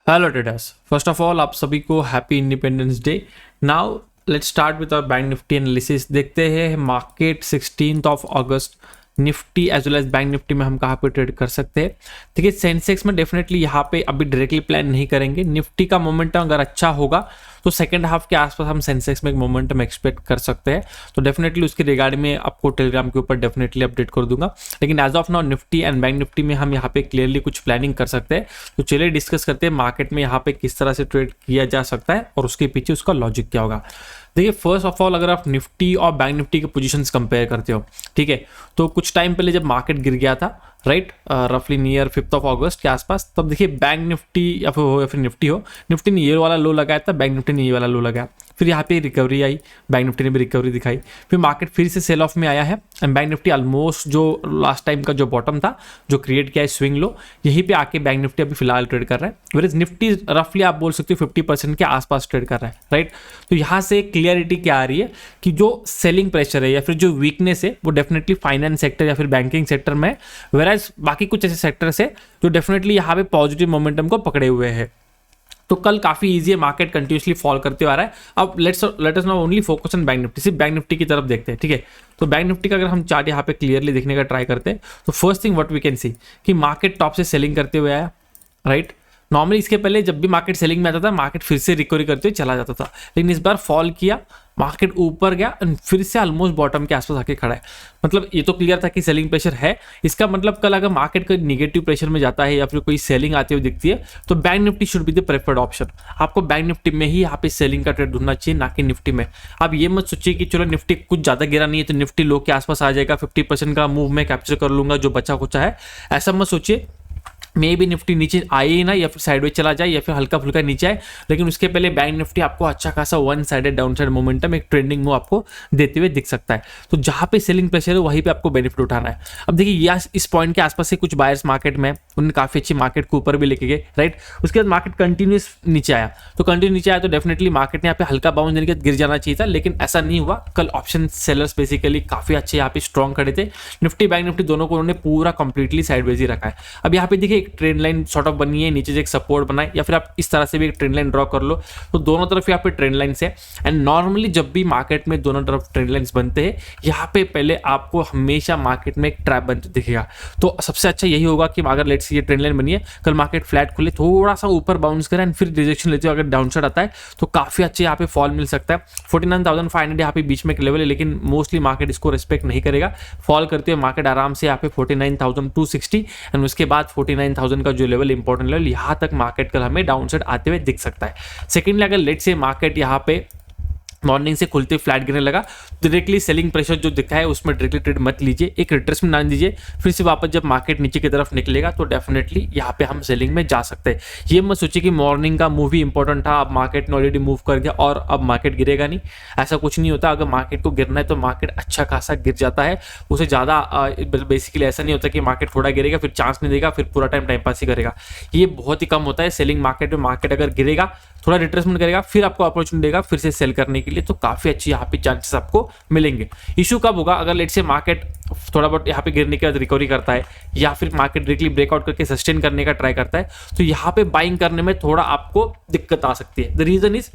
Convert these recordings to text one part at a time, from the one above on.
Hello traders, first of all आप सभी को happy independence day. Now let's start with our bank Nifty analysis. देखते हैं मार्केट 16 अगस्त Nifty as well as bank Nifty में हम कहाँ पे ट्रेड कर सकते हैं। देखिए सेंसेक्स में डेफिनेटली यहाँ पे अभी डायरेक्टली प्लान नहीं करेंगे। निफ्टी का मोमेंटम अगर अच्छा होगा तो सेकंड हाफ के आसपास हम सेंसेक्स में एक मोमेंटम एक्सपेक्ट कर सकते हैं। तो डेफिनेटली उसके रिगार्डिंग में आपको टेलीग्राम के ऊपर डेफिनेटली अपडेट कर दूंगा। लेकिन as of now Nifty and bank Nifty में हम यहाँ पे क्लियरली कुछ प्लानिंग कर सकते हैं। तो चलिए डिस्कस करते हैं मार्केट में यहाँ पे किस तरह से ट्रेड किया जा सकता है और उसके पीछे उसका लॉजिक क्या होगा। देखिए फर्स्ट ऑफ ऑल अगर आप निफ्टी और बैंक निफ्टी के पोजीशंस कंपेयर करते हो, ठीक है, तो कुछ टाइम पहले जब मार्केट गिर गया था राइट, रफली नियर 5 अगस्त के आसपास, तब देखिए बैंक निफ्टी या फिर निफ्टी ने ये वाला लो लगाया था, बैंक निफ्टी ने ये वाला लो लगाया। फिर यहाँ पे रिकवरी आई, बैंक निफ्टी ने भी रिकवरी दिखाई, फिर मार्केट फिर से सेल ऑफ में आया है एंड बैंक निफ्टी ऑलमोस्ट जो लास्ट टाइम का जो बॉटम था जो क्रिएट किया है स्विंग लो, यहीं पे आके बैंक निफ्टी अभी फिलहाल ट्रेड कर रहा है। वेयर निफ्टी रफली आप बोल सकते हो 50% के आसपास ट्रेड कर रहा है राइट। तो यहाँ से क्लियरिटी क्या आ रही है कि जो सेलिंग प्रेशर है या फिर जो वीकनेस है वो डेफिनेटली फाइनेंस सेक्टर या फिर बैंकिंग सेक्टर में, वेराज बाकी कुछ ऐसे सेक्टर्स है जो डेफिनेटली यहाँ पे पॉजिटिव मोमेंटम को पकड़े हुए हैं। तो कल काफी इजी है, मार्केट कंटिन्यूसली फॉल करते हुआ आ रहा है। अब let us now only focus on bank Nifty, सिर्फ बैंक निफ्टी की तरफ देखते हैं, ठीक है। तो बैंक निफ्टी का अगर हम चार्ट यहाँ पे क्लियरली देखने का ट्राई करते हैं तो first thing what we can see कि मार्केट टॉप से सेलिंग करते हुए आया राइट। नॉर्मली इसके पहले जब भी मार्केट सेलिंग में आता था मार्केट फिर से रिकवरी करते हुए चला जाता था, लेकिन इस बार फॉल किया, मार्केट ऊपर गया एंड फिर से ऑलमोस्ट बॉटम के आसपास आके खड़ा है। मतलब ये तो क्लियर था कि सेलिंग प्रेशर है। इसका मतलब कल अगर मार्केट का निगेटिव प्रेशर में जाता है या फिर कोई सेलिंग आती हुई दिखती है तो bank Nifty should be the preferred option. आपको बैंक निफ्टी में ही यहाँ पे सेलिंग का ट्रेड ढूंढना चाहिए, ना कि निफ्टी में। आप ये मत सोचिए कि चलो निफ्टी कुछ ज्यादा गिरा नहीं है तो निफ्टी लो के आसपास आ जाएगा, 50% का मूव में कैप्चर कर लूंगा जो बचा कुचा है, ऐसा मत सोचिए। मे भी निफ्टी नीचे आए ही ना या फिर साइडवेज चला जाए या फिर हल्का फुल्का नीचे आए, लेकिन उसके पहले बैंक निफ्टी आपको अच्छा खासा one sided down side momentum एक ट्रेंडिंग मूव आपको देते हुए दिख सकता है। तो जहां पे सेलिंग प्रेशर है वहीं पे आपको बेनिफिट उठाना है। अब देखिए इस पॉइंट के आसपास से कुछ बायर्स मार्केट में उन्होंने काफी अच्छी मार्केट को ऊपर भी लेके गए राइट। उसके बाद मार्केट कंटिन्यूस नीचे आया, तो कंटिन्यू नीचे आया तो डेफिनेटली मार्केट ने यहाँ पे हल्का बाउंस देने के बाद गिर जाना चाहिए था, लेकिन ऐसा नहीं हुआ। कल ऑप्शन सेलर्स बेसिकली काफी अच्छे यहाँ पे स्ट्रॉन्ग खड़े थे। निफ्टी बैंक निफ्टी दोनों को उन्होंने पूरा कंप्लीटली साइडवेज ही रखा है। अब यहाँ पे देखिए एक ट्रेंड लाइन सॉर्ट ऑफ बनी है, नीचे से एक सपोर्ट बनाए या फिर आप इस तरह से भी एक ट्रेंड लाइन ड्रॉ कर लो। तो दोनों तरफ यहाँ पे ट्रेंड लाइंस है एंड नॉर्मली जब भी मार्केट में दोनों तरफ ट्रेंड लाइंस बनते हैं यहाँ पे पहले आपको हमेशा मार्केट में एक ट्रैप बनते दिखेगा। तो सबसे अच्छा यही होगा कि अगर लेट्स से ये ट्रेंड लाइन बनी है, कल मार्केट फ्लैट खुले, थोड़ा सा ऊपर बाउंस करे एंड फिर रिजेक्शन लेते हो, अगर डाउन साइड आता है तो काफी अच्छे यहाँ पे फॉल मिल सकता है। 49,500 यहाँ पे बीच में एक लेवल है, लेकिन मोस्टली मार्केट इसको रिस्पेक्ट नहीं करेगा। फॉल करते हुए मार्केट आराम से यहाँ पे 49,260 एंड उसके बाद 49,000 का जो लेवल इंपॉर्टेंट लेवल, यहाँ तक मार्केट कल हमें डाउन साइड आते हुए दिख सकता है। सेकेंडली अगर लेट से मार्केट यहाँ पे मॉर्निंग से खुलते फ्लैट गिरने लगा, डायरेक्टली सेलिंग प्रेशर जो दिखा है उसमें डायरेक्टली ट्रेड मत लीजिए, एक रिट्रेसमेंट ना दीजिए। फिर से वापस जब मार्केट नीचे की तरफ निकलेगा तो डेफिनेटली यहाँ पे हम सेलिंग में जा सकते हैं। ये मत सोचिए कि मॉर्निंग का मूव ही इंपॉर्टेंट था, अब मार्केट ने ऑलरेडी मूव कर दिया और अब मार्केट गिरेगा नहीं, ऐसा कुछ नहीं होता। अगर मार्केट को गिरना है तो मार्केट अच्छा खासा गिर जाता है, उसे ज़्यादा बेसिकली ऐसा नहीं होता कि मार्केट थोड़ा गिरेगा फिर चांस नहीं देगा फिर पूरा टाइम टाइम पास ही करेगा। ये बहुत ही कम होता है सेलिंग मार्केट में। मार्केट अगर गिरेगा थोड़ा रिट्रेसमेंट करेगा फिर आपको अपॉर्चुनिटी देगा फिर से सेल करने के लिए, तो काफी अच्छी यहाँ पे चांसेस आपको मिलेंगे। इशू कब होगा, अगर लेट से मार्केट थोड़ा बहुत यहाँ पे गिरने के बाद रिकवरी करता है या फिर मार्केट डायरेक्टली ब्रेकआउट करके सस्टेन करने का ट्राई करता है तो यहाँ पे बाइंग करने में थोड़ा आपको दिक्कत आ सकती है। The reason is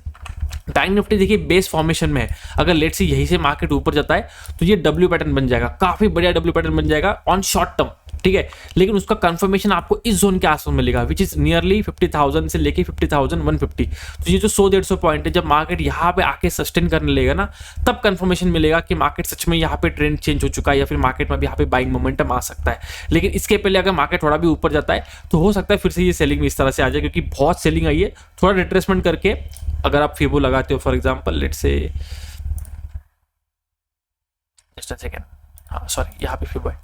bank Nifty देखिए बेस फॉर्मेशन में है, अगर लेट से यहीं से मार्केट ऊपर जाता है तो ये डब्ल्यू पैटर्न बन जाएगा, काफी बढ़िया डब्ल्यू पैटर्न बन जाएगा ऑन शॉर्ट टर्म, ठीक है। लेकिन उसका कंफर्मेशन आपको इस जोन के आसपास मिलेगा विच इज नियरली 50,000 से लेके 50,150। तो ये जो 100-150 पॉइंट है, जब मार्केट यहाँ पे आके सस्टेन करने लगेगा ना तब कंफर्मेशन मिलेगा कि मार्केट सच में यहाँ पे ट्रेंड चेंज हो चुका है या फिर मार्केट में भी यहाँ पे बाइंग मोमेंटम आ सकता है। लेकिन इसके पहले अगर मार्केट थोड़ा भी ऊपर जाता है तो हो सकता है फिर से ये सेलिंग में इस तरह से आ जाए, क्योंकि बहुत सेलिंग आई है। थोड़ा रिट्रेसमेंट करके अगर आप फिबो लगाते हो, for example let's say just a second, हाँ सॉरी यहाँ पे फिबो है,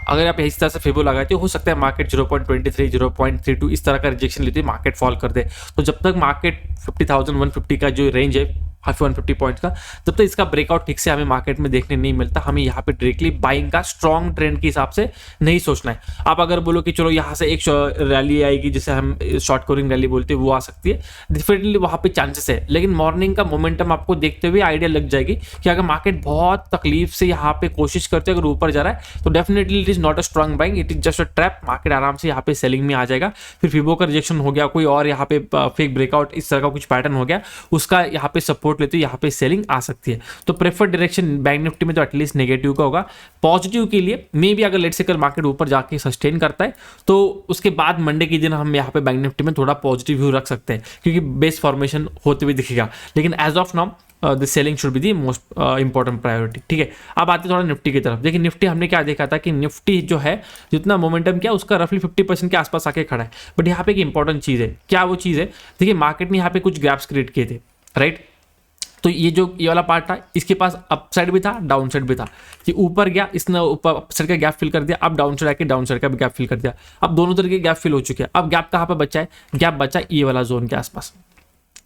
अगर आप इस तरह से फेबो लगाते हो सकता है मार्केट 0.23 0.32 इस तरह का रिजेक्शन लेते मार्केट फॉल कर दे। तो जब तक मार्केट 50,150 का जो रेंज है 150 पॉइंट्स का, तब तक इसका ब्रेकआउट ठीक से हमें मार्केट में देखने नहीं मिलता। हमें यहाँ पे डायरेक्टली बाइंग का स्ट्रॉन्ग ट्रेंड के हिसाब से नहीं सोचना है। आप अगर बोलो कि चलो यहाँ से एक रैली आएगी जिसे हम शॉर्ट कवरिंग रैली बोलते हैं, वो आ सकती है, डेफिनेटली वहाँ पे चांसेस है, लेकिन मॉर्निंग का मोमेंटम आपको देखते हुए आइडिया लग जाएगी कि अगर मार्केट बहुत तकलीफ से यहाँ पे कोशिश करते अगर ऊपर जा रहा है तो definitely it is not a strong buying, it is just a trap. Market आराम से यहाँ पे सेलिंग में आ जाएगा। फिर फिबो का रिजेक्शन हो गया, कोई और यहाँ पे फेक ब्रेकआउट इस तरह का कुछ पैटर्न हो गया, उसका यहाँ पे सपोर्ट लेते यहाँ पे सेलिंग आ सकती है। तो प्रेफर्ड डायरेक्शन बैंक निफ्टी में तो एटलीस्ट नेगेटिव का होगा। पॉजिटिव के लिए मे बी अगर लेट से कल मार्केट ऊपर जाके सस्टेन करता है तो उसके बाद मंडे के दिन हम यहाँ पे बैंक निफ्टी में थोड़ा पॉजिटिव व्यू रख सकते हैं, क्योंकि बेस फॉर्मेशन होते हुए दिखेगा। लेकिन as of now the selling should be the most important priority. ठीक है, अब आते थोड़ा निफ्टी की तरफ। देखिए निफ्टी हमने क्या देखा था कि निफ्टी जो है जितना मोमेंटम क्या उसका रफली 50% के आसपास आके खड़ा है। बट यहाँ पे एक इंपॉर्टेंट चीज़ है, क्या वो चीज़ है, देखिए मार्केट ने यहाँ पे कुछ गैप्स क्रिएट किए थे, राइट। तो ये वाला पार्ट था, इसके पास अप साइड भी था, डाउन साइड भी था, कि ऊपर गया इसने ऊपर अप साइड का गैप फिल कर दिया, अब डाउन साइड आके डाउन साइड का भी गैप फिल कर दिया। अब दोनों तरह के गैप फिल हो चुके हैं। अब गैप कहाँ पर बचा है, गैप बचा ये वाला जोन के आसपास,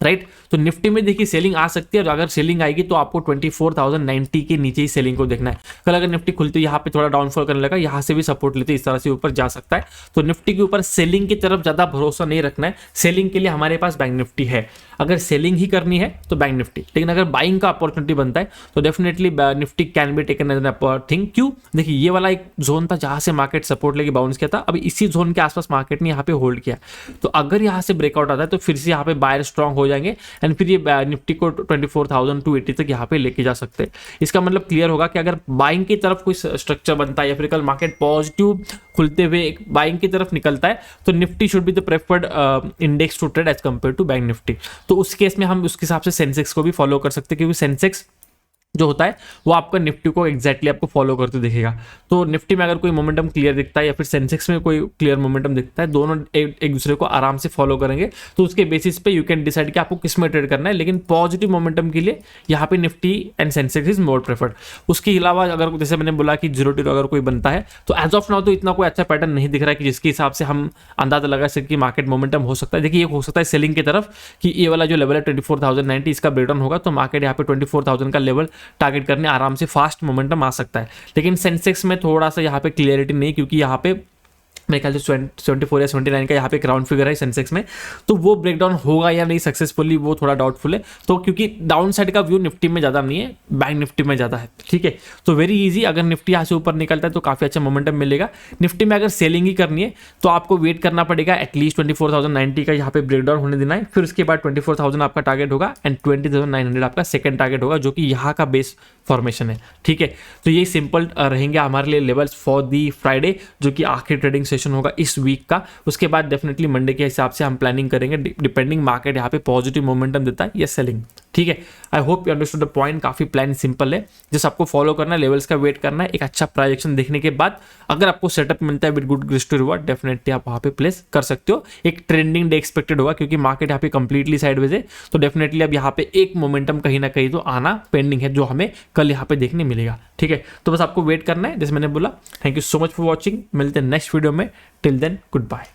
राइट। तो निफ्टी में देखिए सेलिंग आ सकती है, और अगर सेलिंग आएगी तो आपको 24,090 के नीचे ही सेलिंग को देखना है। कल अगर निफ्टी खुलती है यहाँ पे थोड़ा डाउनफॉल करने लगा, यहाँ से भी सपोर्ट लेते इस तरह से ऊपर जा सकता है। तो निफ्टी के ऊपर सेलिंग की तरफ ज्यादा भरोसा नहीं रखना है। सेलिंग के लिए हमारे पास बैंक निफ्टी है, अगर सेलिंग ही करनी है तो बैंक निफ्टी, लेकिन अगर बाइंग का अपॉर्चुनिटी बनता है तो definitely Nifty can be taken as an thing. क्यों, देखिए ये वाला एक जोन था जहां से मार्केट सपोर्ट लेके बाउंस किया था, अब इसी जोन के आसपास मार्केट ने यहाँ पे होल्ड किया। तो अगर यहाँ से ब्रेकआउट आता है तो फिर से यहाँ पे बायर स्ट्रॉन्ग हो जाएंगे, एंड फिर ये निफ्टी को 24,280 तक यहाँ पे लेके जा सकते हैं। इसका मतलब क्लियर होगा कि अगर बाइंग की तरफ कोई स्ट्रक्चर बनता है या फिर कल मार्केट पॉजिटिव खुलते हुए एक बाइंग की तरफ निकलता है तो Nifty should be the preferred index to trade as compare to bank Nifty. तो उस केस में हम उसके हिसाब से सेंसेक्स को भी फॉलो कर सकते हैं, क्योंकि सेंसेक्स जो होता है वो आपका निफ्टी को एग्जैक्टली आपको फॉलो करते दिखेगा। तो निफ्टी में अगर कोई मोमेंटम क्लियर दिखता है या फिर सेंसेक्स में कोई क्लियर मोमेंटम दिखता है, दोनों एक दूसरे को आराम से फॉलो करेंगे, तो उसके बेसिस पे यू कैन डिसाइड कि आपको किस में ट्रेड करना है। लेकिन पॉजिटिव मोमेंटम के लिए यहाँ पे Nifty and Sensex is more preferred. उसके अलावा अगर जैसे मैंने बोला कि 0-0 अगर कोई बनता है तो एज ऑफ नाउ तो इतना कोई अच्छा पैटर्न नहीं दिख रहा है कि जिसके हिसाब से हम अंदाजा लगा सके कि मार्केट मोमेंटम हो सकता है। देखिए ये हो सकता है सेलिंग की तरफ कि ये वाला जो लेवल है 24,090 इसका ब्रेकडाउन होगा, तो मार्केट यहाँ पे 24,000 का लेवल टारगेट करने आराम से फास्ट मोमेंटम आ सकता है। लेकिन सेंसेक्स में थोड़ा सा यहाँ पे क्लियरिटी नहीं, क्योंकि यहाँ पे मेरे ख्याल से 74 या 79 का यहाँ पे ग्राउंड फिगर है सेंसेक्स में, तो वो ब्रेकडाउन होगा या नहीं सक्सेसफुली वो थोड़ा डाउटफुल है। तो क्योंकि डाउन साइड का व्यू निफ्टी में ज़्यादा नहीं है, बैंक निफ्टी में ज़्यादा है। ठीक है, तो वेरी इजी, अगर निफ्टी यहाँ से ऊपर निकलता है तो काफ़ी अच्छा मोमेंटम मिलेगा। निफ्टी में अगर सेलिंग ही करनी है तो आपको वेट करना पड़ेगा, एटलीस्ट 24,090 का यहाँ पे ब्रेकडाउन होने देना है, फिर उसके बाद 24,000 आपका टारगेट होगा एंड 20,900 आपका सेकंड टारगेट होगा, जो कि यहाँ का बेस फॉर्मेशन है। ठीक है, तो ये सिंपल रहेंगे हमारे लिए लेवल्स फॉर दी फ्राइडे, जो कि आखिरी ट्रेडिंग सेशन होगा इस वीक का। उसके बाद डेफिनेटली मंडे के हिसाब से हम प्लानिंग करेंगे डिपेंडिंग मार्केट यहाँ पे पॉजिटिव मोमेंटम देता है या सेलिंग। ठीक है, I hope you understood the point. काफी प्लान सिंपल है, जस्ट आपको फॉलो करना है, लेवल्स का वेट करना है। एक अच्छा प्राइजेक्शन देखने के बाद अगर आपको सेटअप मिलता है with good risk to reward, definitely आप वहाँ पे प्लेस कर सकते हो। एक ट्रेंडिंग डे एक्सपेक्टेड होगा, क्योंकि मार्केट यहाँ पे कंप्लीटली साइडवेज है, तो डेफिनेटली अब यहाँ पे एक मोमेंटम कहीं ना कहीं तो आना पेंडिंग है, जो हमें कल यहाँ पे देखने मिलेगा। ठीक है, तो बस आपको वेट करना है, जैसे मैंने बोला। Thank you so much for watching, मिलते हैं नेक्स्ट वीडियो में। Till then good bye.